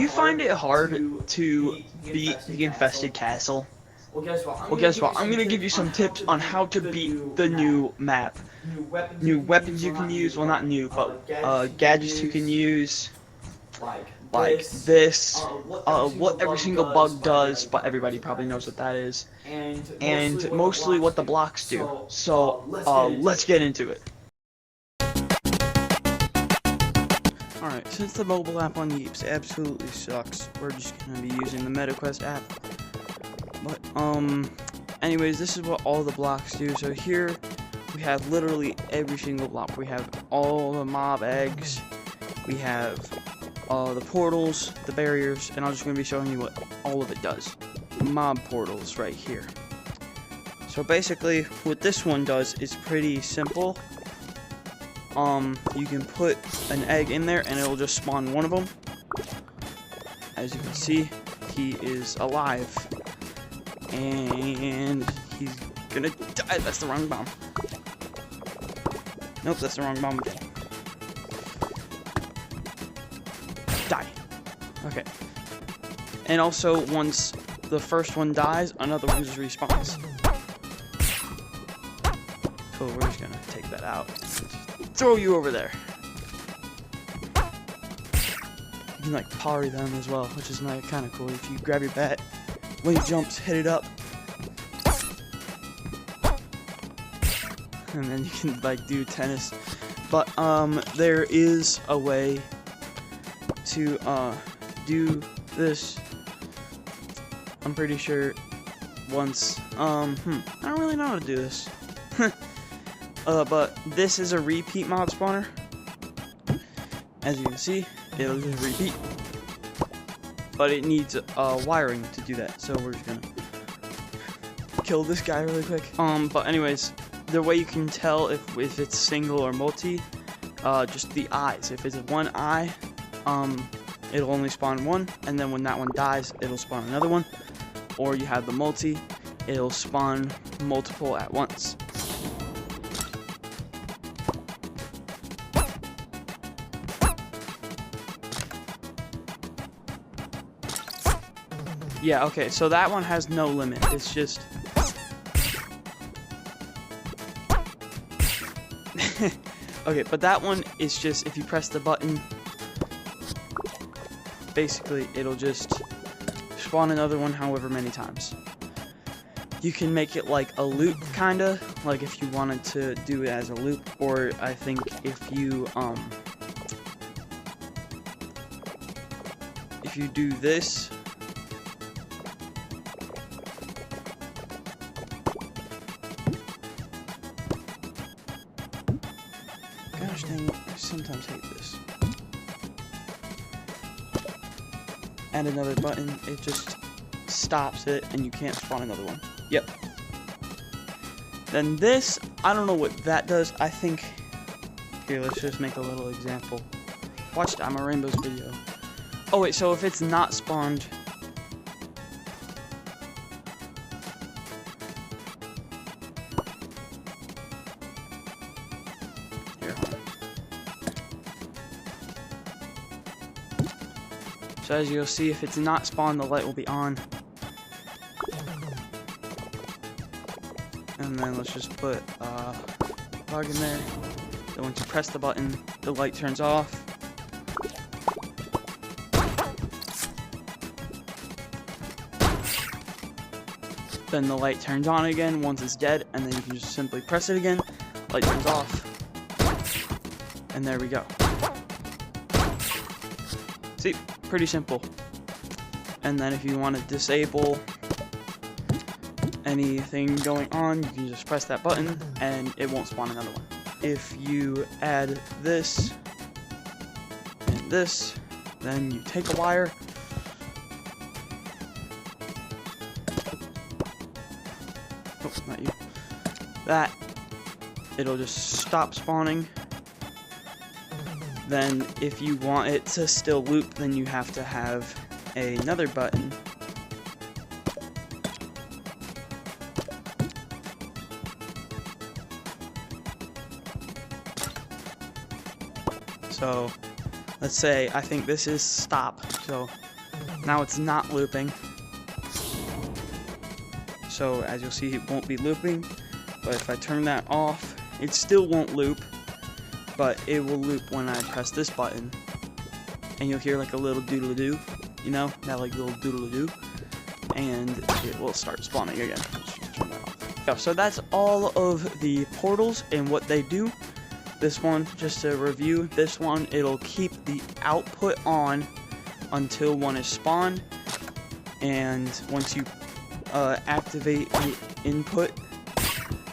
you find it hard to beat the infested castle? Well, guess what? I'm gonna give you some tips on how to beat the new map. New weapons you can use, well not new, but gadgets you can use, like this, what every single bug does, but everybody probably knows what that is, and mostly what the blocks do. So, let's get into it. Alright, since the mobile app on Yeeps absolutely sucks, we're just gonna be using the MetaQuest app. But, anyways, this is what all the blocks do. So here, we have literally every single block. We have all the mob eggs, we have the portals, the barriers, and I'm just gonna be showing you what all of it does. Mob portals right here. So basically, what this one does is pretty simple. You can put an egg in there and it'll just spawn one of them. As you can see, he is alive. And he's gonna die. That's the wrong bomb. Nope, that's the wrong bomb again. Die. Okay. And also, once the first one dies, another one just respawns. So we're just gonna take that out. Throw you over there. You can like parry them as well, which is kind of cool. If you grab your bat, when he jumps, hit it up, and then you can like do tennis. But there is a way to do this. I'm pretty sure once. I don't really know how to do this. But this is a repeat mob spawner. As you can see, it'll just repeat. But it needs wiring to do that, so we're just gonna kill this guy really quick. But anyways, the way you can tell if it's single or multi, just the eyes. If it's one eye, it'll only spawn one, and then when that one dies, it'll spawn another one. Or you have the multi, it'll spawn multiple at once. Yeah, okay, so that one has no limit. It's just... okay, but that one is just, if you press the button, basically, it'll just spawn another one however many times. You can make it like a loop, kinda, like if you wanted to do it as a loop, or I think if you do this, gosh dang it, I sometimes hate this. Add another button, it just stops it and you can't spawn another one. Yep. Then this, I don't know what that does. I think, here, let's just make a little example. Watch Dama Rainbow's video. Oh wait, so if it's not spawned, here, hold on. So as you'll see, if it's not spawned, the light will be on. And then let's just put a bug in there. Then once you press the button, the light turns off. Then the light turns on again once it's dead, and then you can just simply press it again, light turns off, and there we go. See, pretty simple. And then if you want to disable anything going on, you can just press that button, and it won't spawn another one. If you add this, and this, then you take a wire, oh, not you. That, it'll just stop spawning. Then, if you want it to still loop, then you have to have another button. So, let's say I think this is stop. So, Now it's not looping. So as you'll see, it won't be looping. But if I turn that off, it still won't loop. But it will loop when I press this button. And you'll hear like a little doodle-doo. You know, that like little doodle-doo. And it will start spawning again. Turn that off. Yeah, so that's all of the portals and what they do. This one, just to review, this one, it'll keep the output on until one is spawned. And once you activate the input,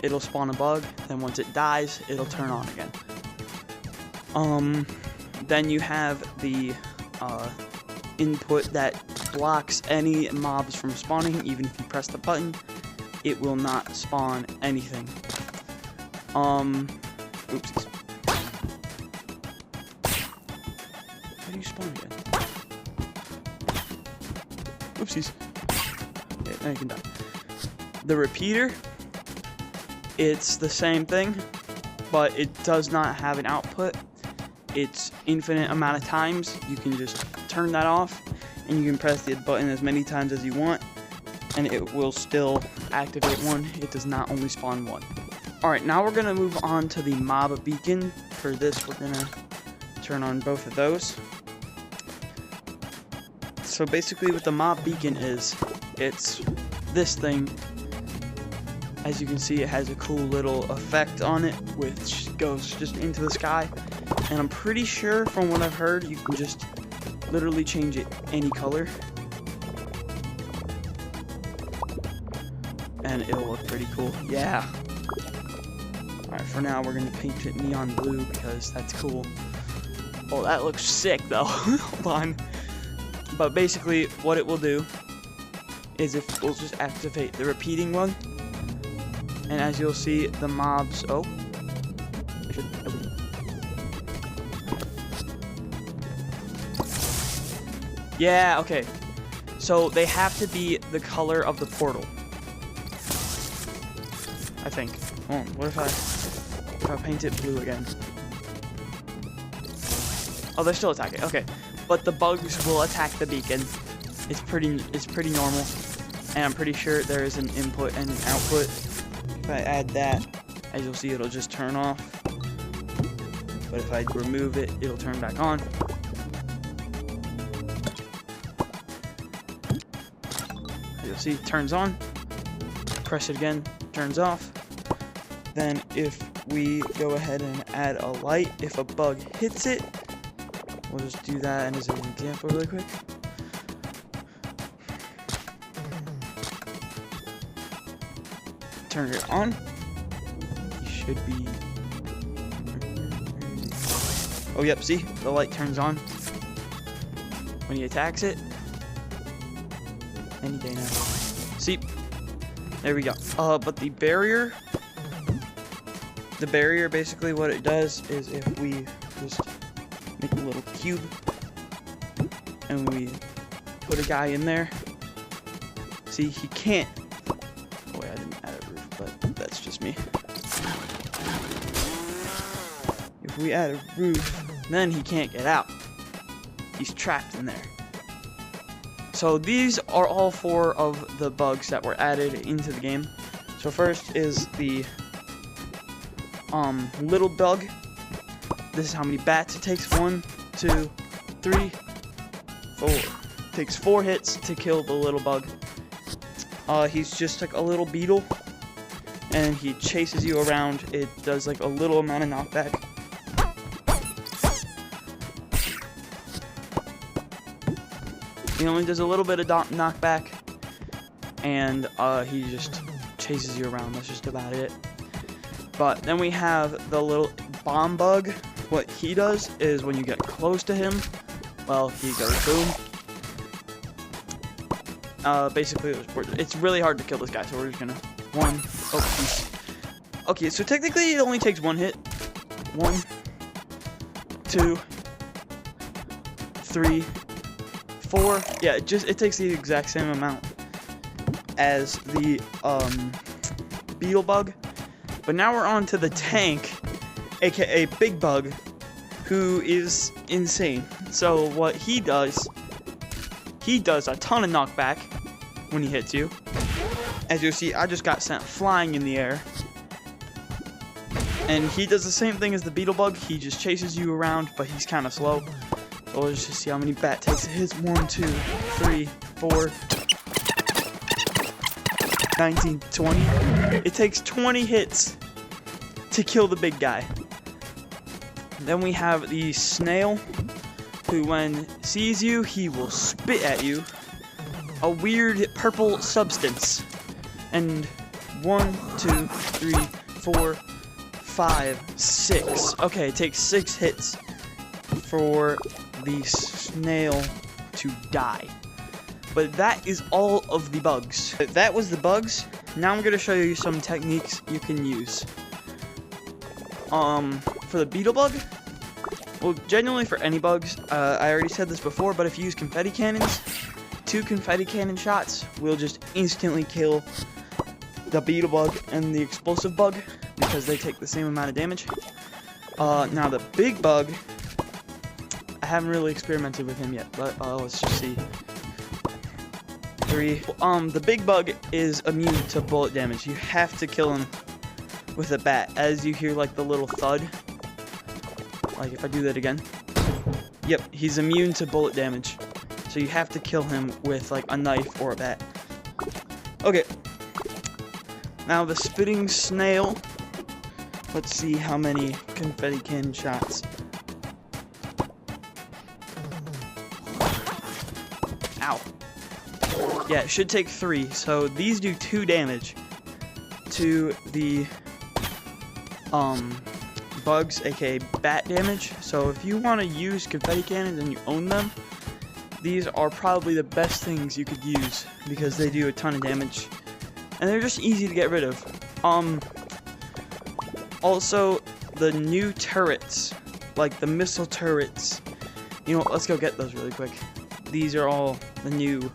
it'll spawn a bug. Then once it dies, it'll turn on again. Then you have the input that blocks any mobs from spawning. Even if you press the button, it will not spawn anything. Oopsies. How do you spawn again? Oopsies. Okay, now you can die. The repeater, it's the same thing, but it does not have an output. It's infinite amount of times. You can just turn that off, and you can press the button as many times as you want, and it will still activate one. It does not only spawn one. Alright, now we're going to move on to the mob beacon. For this, we're going to turn on both of those. So basically what the mob beacon is, it's this thing. As you can see, it has a cool little effect on it, which goes just into the sky. And I'm pretty sure, from what I've heard, you can just literally change it any color. And it'll look pretty cool. Yeah. Alright, for now, we're going to paint it neon blue because that's cool. Oh, that looks sick, though. Hold on. But basically, what it will do is if we'll just activate the repeating one. And as you'll see, the mobs... Oh. Yeah, okay. So they have to be the color of the portal. I think. Oh, what if I paint it blue again? Oh, they're still attacking. Okay. But the bugs will attack the beacon. It's pretty normal. And I'm pretty sure there is an input and an output. If I add that, as you'll see, it'll just turn off. But if I remove it, it'll turn back on. You'll see it turns on. Press it again, turns off. Then if we go ahead and add a light, if a bug hits it, we'll just do that as an example really quick. Turn it on. You should be... Oh, yep, see? The light turns on when he attacks it. Any day now. See? There we go. But the barrier basically what it does is if we just make a little cube and we put a guy in there, see, he can't... Oh wait, I didn't add a roof, but that's just me. If we add a roof, then he can't get out. He's trapped in there. So these are all 4 of the bugs that were added into the game. So first is the little bug. This is how many bats it takes. 1, 2, 3, 4. It takes 4 hits to kill the little bug. He's just like a little beetle, and he chases you around. It does like a little amount of knockback. He only does a little bit of knockback, and he just chases you around. That's just about it. But then we have the little bomb bug. What he does is when you get close to him, well, he goes boom. Basically, it's really hard to kill this guy, so we're just gonna... Okay, so technically it only takes 1 hit. 1, 2, 3, 4. Yeah, it takes the exact same amount as the beetle bug. But now we're on to the tank, aka Big Bug, who is insane. So what he does he does a ton of knockback when he hits you. As you'll see, I just got sent flying in the air. And he does the same thing as the Beetlebug. He just chases you around, but he's kind of slow. So let's just see how many bat takes it hits. 1, 2, 3, 4, 19, 20. It takes 20 hits to kill the big guy. Then we have the snail, who when sees you, he will spit at you a weird purple substance. And 1, 2, 3, 4, 5, 6. Okay, it takes 6 hits for the snail to die. But that is all of the bugs. That was the bugs. Now I'm gonna show you some techniques you can use. For the Beetlebug, well, genuinely for any bugs, I already said this before, but if you use confetti cannons, 2 confetti cannon shots will just instantly kill the Beetlebug and the explosive bug, because they take the same amount of damage. Now the big bug, I haven't really experimented with him yet, but let's just see. 3. The big bug is immune to bullet damage. You have to kill him with a bat, as you hear like the little thud. Like if I do that again. Yep, he's immune to bullet damage. So you have to kill him with like a knife or a bat. Okay. Now the spitting snail. Let's see how many confetti cannon shots. Ow. Yeah, it should take 3. So these do 2 damage to the bugs, aka bat damage. So if you want to use confetti cannons and you own them, these are probably the best things you could use because they do a ton of damage and they're just easy to get rid of. Also the new turrets, like the missile turrets, you know what, let's go get those really quick. These are all the new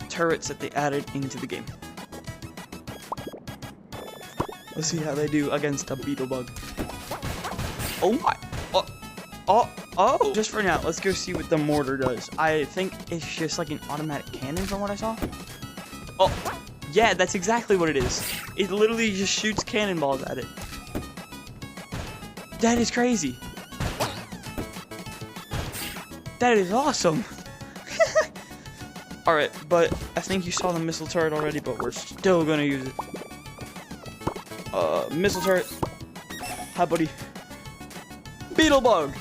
turrets that they added into the game. Let's see how they do against a Beetlebug. Oh my! Oh! Just for now, let's go see what the mortar does. I think it's just like an automatic cannon from what I saw. Oh! Yeah, that's exactly what it is. It literally just shoots cannonballs at it. That is crazy. That is awesome. Alright, but I think you saw the missile turret already, but we're still gonna use it. Missile turret. Hi, buddy. Beetlebug!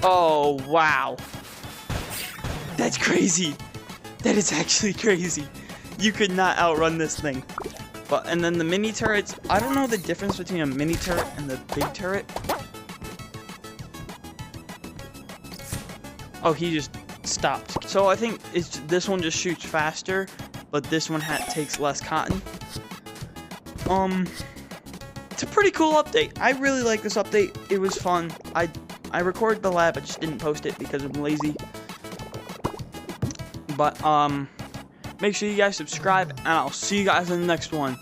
Oh, wow. That's crazy. That is actually crazy. You could not outrun this thing. But, and then the mini turrets, I don't know the difference between a mini turret and the big turret. Oh, he just stopped. So I think this one just shoots faster, but this one takes less cotton. It's a pretty cool update. I really like this update. It was fun. I recorded the lab, I just didn't post it because I'm lazy. But make sure you guys subscribe, and I'll see you guys in the next one.